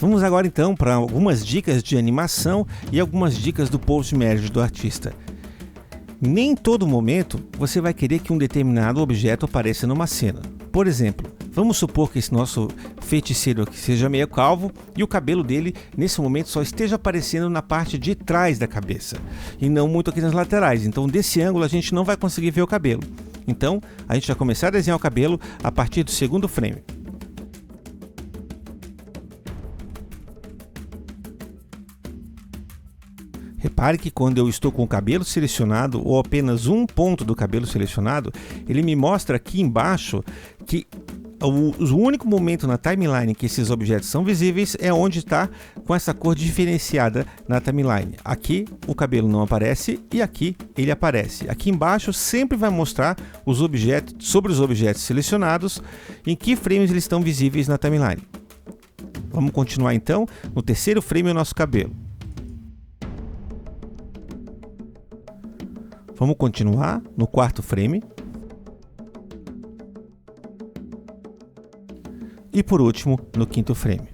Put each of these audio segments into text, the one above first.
Vamos agora então para algumas dicas de animação e algumas dicas do post merge do artista. Nem em todo momento você vai querer que um determinado objeto apareça numa cena. Por exemplo, vamos supor que esse nosso feiticeiro aqui seja meio calvo e o cabelo dele nesse momento só esteja aparecendo na parte de trás da cabeça e não muito aqui nas laterais. Então desse ângulo a gente não vai conseguir ver o cabelo. Então a gente vai começar a desenhar o cabelo a partir do segundo frame. Repare que quando eu estou com o cabelo selecionado ou apenas um ponto do cabelo selecionado, ele me mostra aqui embaixo que o único momento na timeline que esses objetos são visíveis é onde está com essa cor diferenciada na timeline. Aqui o cabelo não aparece e aqui ele aparece. Aqui embaixo sempre vai mostrar os objetos, sobre os objetos selecionados, em que frames eles estão visíveis na timeline. Vamos continuar então no terceiro frame o nosso cabelo. Vamos continuar no quarto frame. E por último, no quinto frame.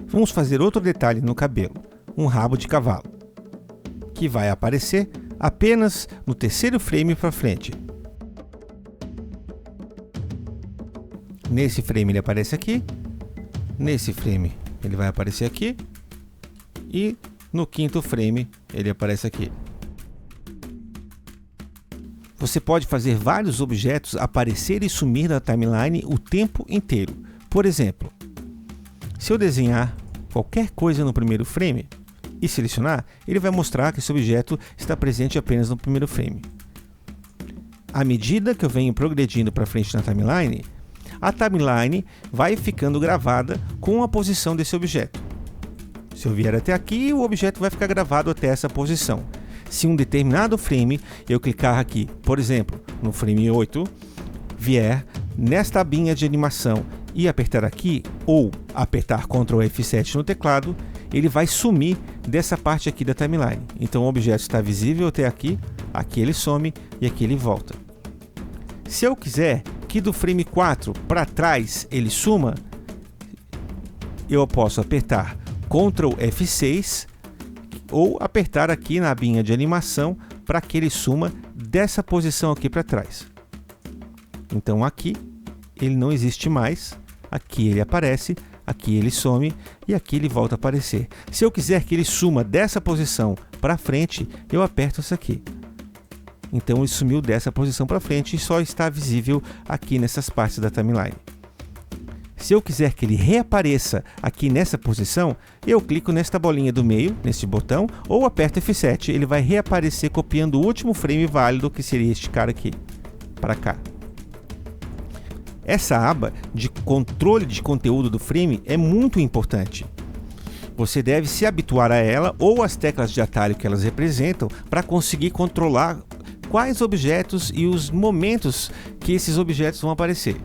Vamos fazer outro detalhe no cabelo, um rabo de cavalo, que vai aparecer apenas no terceiro frame para frente. Nesse frame ele aparece aqui, nesse frame ele vai aparecer aqui, e no quinto frame ele aparece aqui. Você pode fazer vários objetos aparecer e sumir na timeline o tempo inteiro. Por exemplo, se eu desenhar qualquer coisa no primeiro frame e selecionar, ele vai mostrar que esse objeto está presente apenas no primeiro frame. À medida que eu venho progredindo para frente na timeline, a timeline vai ficando gravada com a posição desse objeto. Se eu vier até aqui, o objeto vai ficar gravado até essa posição. Se um determinado frame eu clicar aqui, por exemplo, no frame 8, vier nesta abinha de animação e apertar aqui, ou apertar Ctrl F7 no teclado, ele vai sumir dessa parte aqui da timeline. Então o objeto está visível até aqui, aqui ele some e aqui ele volta. Se eu quiser que do frame 4 para trás ele suma, eu posso apertar Ctrl F6 ou apertar aqui na abinha de animação para que ele suma dessa posição aqui para trás. Então aqui ele não existe mais, aqui ele aparece, aqui ele some e aqui ele volta a aparecer. Se eu quiser que ele suma dessa posição para frente, eu aperto isso aqui. Então ele sumiu dessa posição para frente e só está visível aqui nessas partes da timeline. Se eu quiser que ele reapareça aqui nessa posição, eu clico nesta bolinha do meio, neste botão, ou aperto F7, ele vai reaparecer copiando o último frame válido, que seria este cara aqui, para cá. Essa aba de controle de conteúdo do frame é muito importante. Você deve se habituar a ela ou às teclas de atalho que elas representam para conseguir controlar quais objetos e os momentos que esses objetos vão aparecer.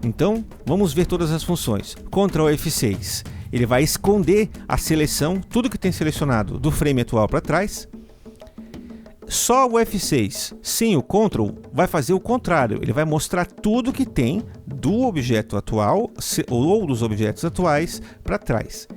Então, vamos ver todas as funções. Ctrl F6, ele vai esconder a seleção, tudo que tem selecionado do frame atual para trás. Só o F6, sem o Ctrl, vai fazer o contrário. Ele vai mostrar tudo que tem do objeto atual ou dos objetos atuais para trás.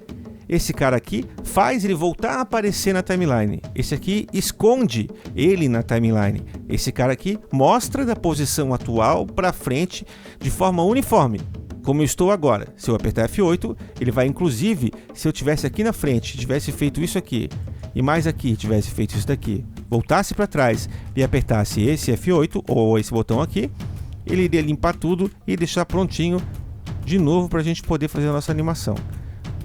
Esse cara aqui faz ele voltar a aparecer na timeline. Esse aqui esconde ele na timeline. Esse cara aqui mostra da posição atual para frente de forma uniforme, como eu estou agora. Se eu apertar F8, ele vai, inclusive, se eu tivesse aqui na frente, tivesse feito isso aqui, e mais aqui, tivesse feito isso daqui, voltasse para trás e apertasse esse F8 ou esse botão aqui, ele iria limpar tudo e deixar prontinho de novo para a gente poder fazer a nossa animação.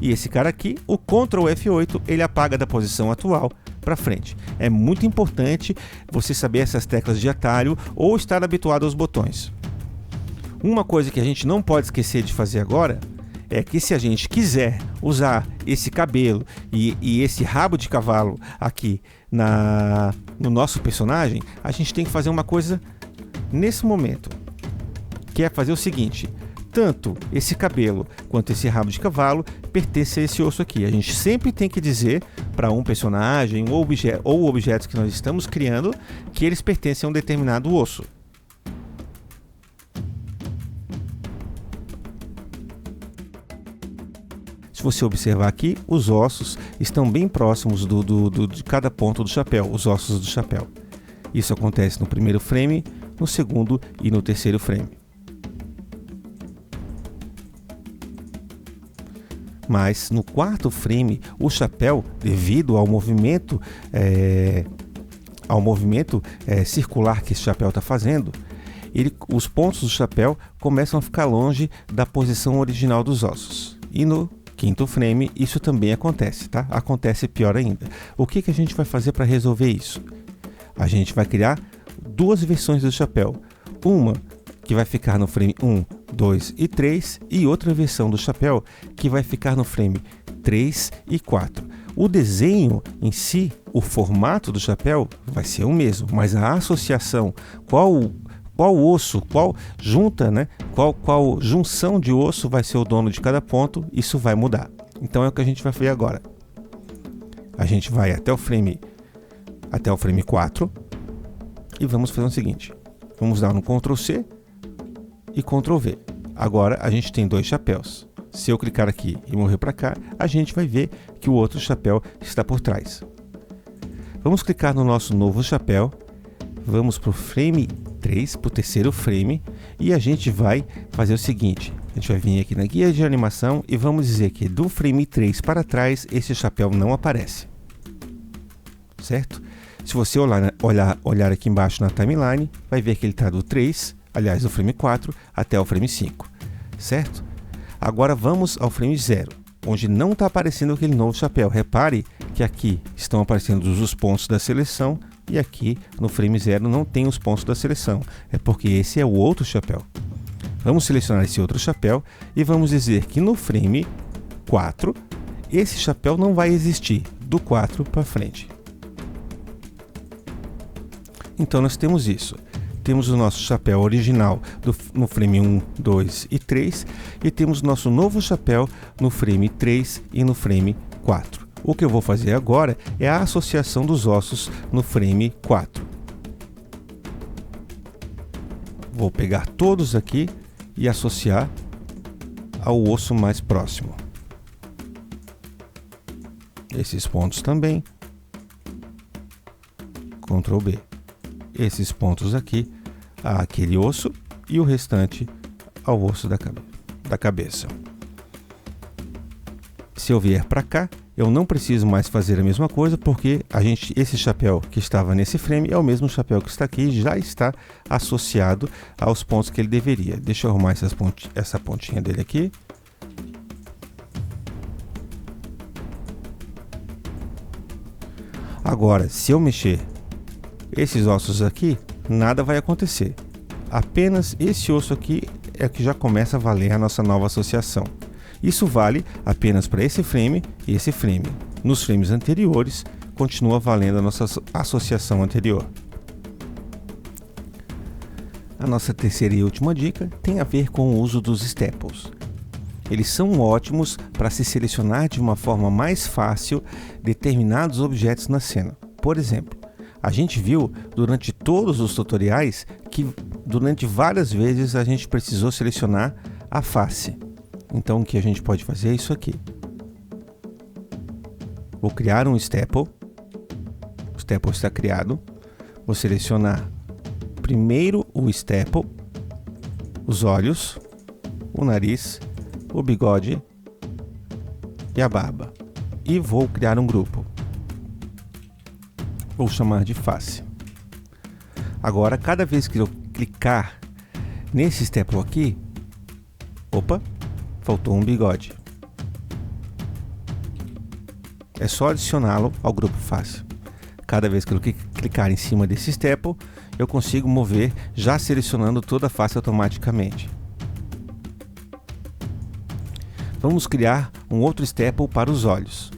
E esse cara aqui, o Ctrl F8, ele apaga da posição atual para frente. É muito importante você saber essas teclas de atalho ou estar habituado aos botões. Uma coisa que a gente não pode esquecer de fazer agora é que se a gente quiser usar esse cabelo e esse rabo de cavalo aqui no nosso personagem, a gente tem que fazer uma coisa nesse momento, que é fazer o seguinte: tanto esse cabelo quanto esse rabo de cavalo pertence a esse osso aqui. A gente sempre tem que dizer para um personagem ou objetos que nós estamos criando que eles pertencem a um determinado osso. você observar aqui, os ossos estão bem próximos de cada ponto do chapéu, os ossos do chapéu. Isso acontece no primeiro frame, no segundo e no terceiro frame. Mas no quarto frame, o chapéu, devido ao movimento circular que esse chapéu está fazendo, os pontos do chapéu começam a ficar longe da posição original dos ossos. E no quinto frame isso também acontece, tá? Acontece pior ainda. O que a gente vai fazer para resolver isso? A gente vai criar duas versões do chapéu. Uma que vai ficar no frame 1, 2 e 3 e outra versão do chapéu que vai ficar no frame 3 e 4. O desenho em si, o formato do chapéu vai ser o mesmo, mas a associação, qual osso, qual junta, né? Qual junção de osso vai ser o dono de cada ponto, isso vai mudar. Então é o que a gente vai fazer agora. A gente vai até o frame 4 e vamos fazer o seguinte. Vamos dar um Ctrl C e Ctrl V. Agora a gente tem dois chapéus. Se eu clicar aqui e mover para cá, a gente vai ver que o outro chapéu está por trás. Vamos clicar no nosso novo chapéu. Vamos para o frame 3, para o terceiro frame, e a gente vai fazer o seguinte. A gente vai vir aqui na guia de animação e vamos dizer que do frame 3 para trás, esse chapéu não aparece. Certo? Se você olhar aqui embaixo na timeline, vai ver que ele está do 3, aliás, do frame 4 até o frame 5. Certo? Agora vamos ao frame 0, onde não está aparecendo aquele novo chapéu. Repare que aqui estão aparecendo os pontos da seleção e aqui no frame 0 não tem os pontos da seleção. É porque esse é o outro chapéu. Vamos selecionar esse outro chapéu e vamos dizer que no frame 4, esse chapéu não vai existir do 4 para frente. Então nós temos isso. Temos o nosso chapéu original no frame 1, 2 e 3 e temos o nosso novo chapéu no frame 3 e no frame 4. O que eu vou fazer agora é a associação dos ossos no frame 4. Vou pegar todos aqui e associar ao osso mais próximo. Esses pontos também. Ctrl B. Esses pontos aqui àquele osso e o restante ao osso da cabeça. Se eu vier para cá, eu não preciso mais fazer a mesma coisa, porque esse chapéu que estava nesse frame é o mesmo chapéu que está aqui e já está associado aos pontos que ele deveria. Deixa eu arrumar essa pontinha dele aqui. Agora, se eu mexer esses ossos aqui, nada vai acontecer. Apenas esse osso aqui é que já começa a valer a nossa nova associação. Isso vale apenas para esse frame e esse frame. Nos frames anteriores, continua valendo a nossa associação anterior. A nossa terceira e última dica tem a ver com o uso dos staples. Eles são ótimos para se selecionar de uma forma mais fácil determinados objetos na cena. Por exemplo, a gente viu durante todos os tutoriais que durante várias vezes a gente precisou selecionar a face. Então o que a gente pode fazer é isso aqui. Vou criar um staple. O staple está criado. Vou selecionar primeiro o staple, os olhos, o nariz, o bigode e a barba. E vou criar um grupo. Vou chamar de face. Agora, cada vez que eu clicar nesse staple aqui, opa, faltou um bigode. É só adicioná-lo ao grupo face. Cada vez que eu clicar em cima desse staple, eu consigo mover já selecionando toda a face automaticamente. Vamos criar um outro staple para os olhos.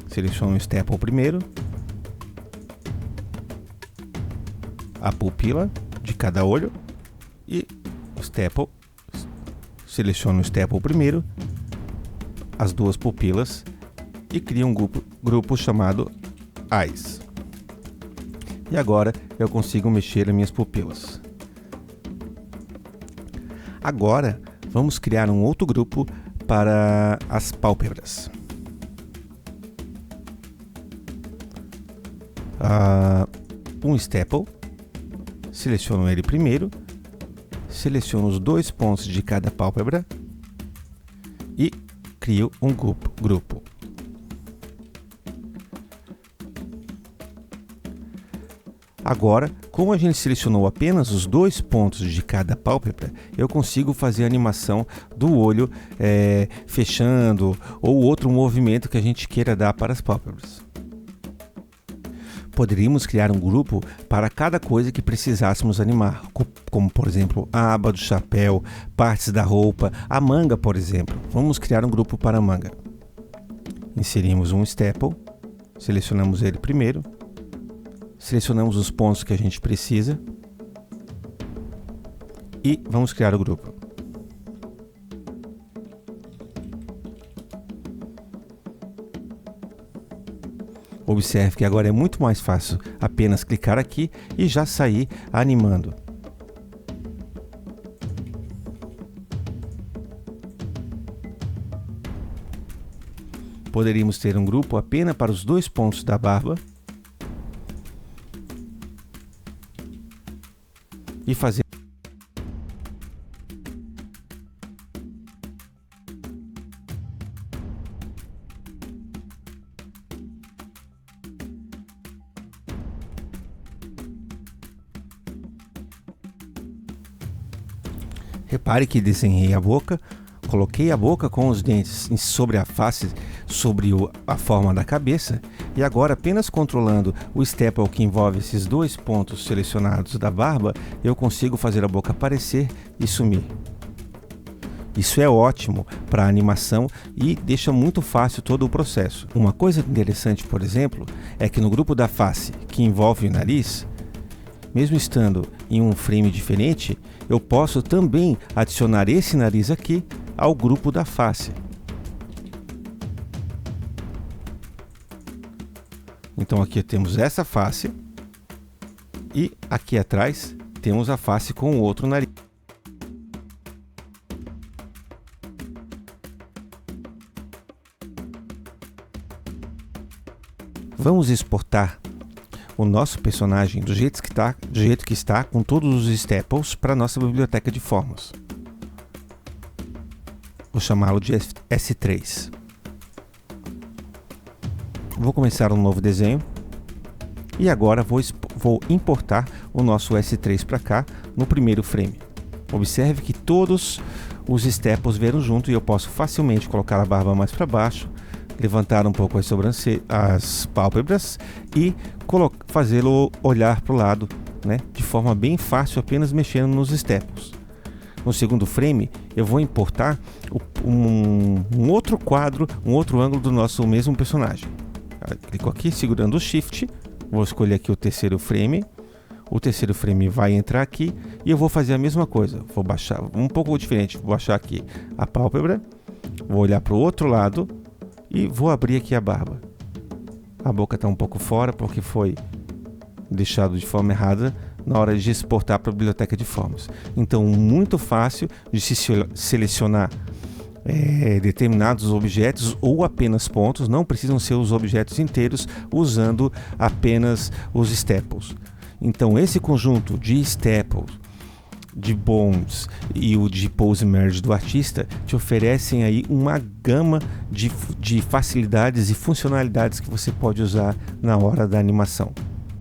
Seleciono o staple primeiro, a pupila de cada olho e o staple. Seleciono o staple primeiro, as duas pupilas e crio um grupo chamado Eyes. E agora eu consigo mexer as minhas pupilas. Agora vamos criar um outro grupo para as pálpebras. Um staple, seleciono ele primeiro, seleciono os 2 pontos de cada pálpebra e crio um grupo. Agora, como a gente selecionou apenas os 2 pontos de cada pálpebra, eu consigo fazer a animação do olho fechando ou outro movimento que a gente queira dar para as pálpebras. Poderíamos criar um grupo para cada coisa que precisássemos animar, como por exemplo a aba do chapéu, partes da roupa, a manga, por exemplo. Vamos criar um grupo para a manga. Inserimos um staple, selecionamos ele primeiro, selecionamos os pontos que a gente precisa e vamos criar o grupo. Observe que agora é muito mais fácil apenas clicar aqui e já sair animando. Poderíamos ter um grupo apenas para os 2 pontos da barba e fazer Repare que desenhei a boca, coloquei a boca com os dentes sobre a face, sobre a forma da cabeça, e agora apenas controlando o staple que envolve esses 2 pontos selecionados da barba, eu consigo fazer a boca aparecer e sumir. Isso é ótimo para animação e deixa muito fácil todo o processo. Uma coisa interessante, por exemplo, é que no grupo da face, que envolve o nariz, mesmo estando em um frame diferente, eu posso também adicionar esse nariz aqui ao grupo da face. Então aqui temos essa face e aqui atrás temos a face com o outro nariz. Vamos exportar o nosso personagem do jeito que está, com todos os staples para a nossa biblioteca de formas. Vou chamá-lo de S3. Vou começar um novo desenho e agora vou importar o nosso S3 para cá no primeiro frame. Observe que todos os staples vieram junto e eu posso facilmente colocar a barba mais para baixo, levantar um pouco as pálpebras e fazê-lo olhar para o lado, né, de forma bem fácil, apenas mexendo nos staples. No segundo frame, eu vou importar um outro quadro, um outro ângulo do nosso mesmo personagem. Clico aqui, segurando o Shift, vou escolher aqui o terceiro frame. O terceiro frame vai entrar aqui e eu vou fazer a mesma coisa. Vou baixar, um pouco diferente, vou baixar aqui a pálpebra, vou olhar para o outro lado e vou abrir aqui a barba. A boca está um pouco fora porque foi deixado de forma errada na hora de exportar para a biblioteca de formas. Então, muito fácil de se selecionar determinados objetos ou apenas pontos, não precisam ser os objetos inteiros, usando apenas os staples. Então, esse conjunto de staples, de bonds e o de pose merge do artista te oferecem aí uma gama de facilidades e funcionalidades que você pode usar na hora da animação.